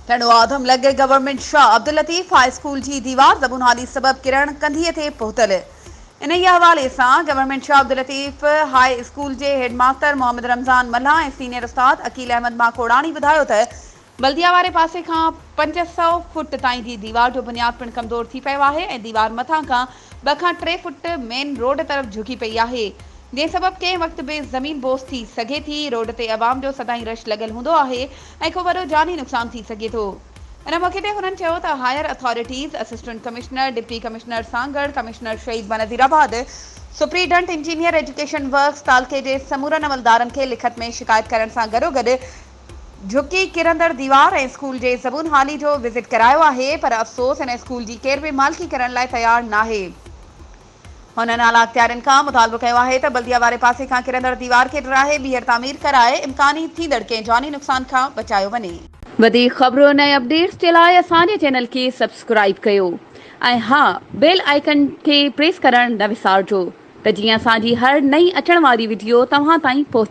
ठंडो आदम लगे government Shah Abdul Latif high school की दीवार ज़बून हाली सबब किरण कंधीअ ते पहुतल। इन हवाले से government Shah Abdul Latif high school के हेडमास्टर मोहम्मद रमज़ान मल्हा और सीनियर उस्ताद अकील अहमद माकोड़ानी बुधायो त बल्दिया वाले पासे का 500 फुट ताईं की दीवार जो बुनियाद पिण कमज़ोर थी पियो आहे ऐं दीवार मथा का 2 खां 3 फुट मेन रोड तरफ झुकी पई आहे, जे सबब कंहिं वक्त भी ज़मीन बोस थी सके थी। रोड ते अवाम जो सदाई रश लगल हूंदो आहे ऐं को वॾो जानी नुक़सान थी सके थो। इन मौके ते हुननि चयो त higher authorities assistant commissioner deputy commissioner सां गॾु commissioner Shaheed Benazirabad superintendent engineer education works तालके जे समूरनि अमलदारनि खे लिखत में शिकायत करण सां गॾोगॾु झुकी किरंदड़ दीवार ऐं स्कूल जे ज़बून हाली जो विज़िट करायो आहे, पर अफ़सोस इन स्कूल जी केर बि मालिकी करण लाइ तयार नाहे। हुननि आला अख्तियारनि खां मुतालबो कयो आहे त बल्दिया वारे पासे खां किरंदड़ दीवार खे ड्राहे ॿीहर तामीर कराए इम्कानी थींदड़ कंहिं जानी नुक़सान खां बचायो वञे। वधीक ख़बरूं ऐं अपडेट्स जे लाइ असांजे चैनल खे सब्सक्राइब कयो ऐं हा बेल आइकन खे प्रेस करण न विसारजो त जीअं असांजी हर नई अचण वारी वीडियो तव्हां ताईं पहुची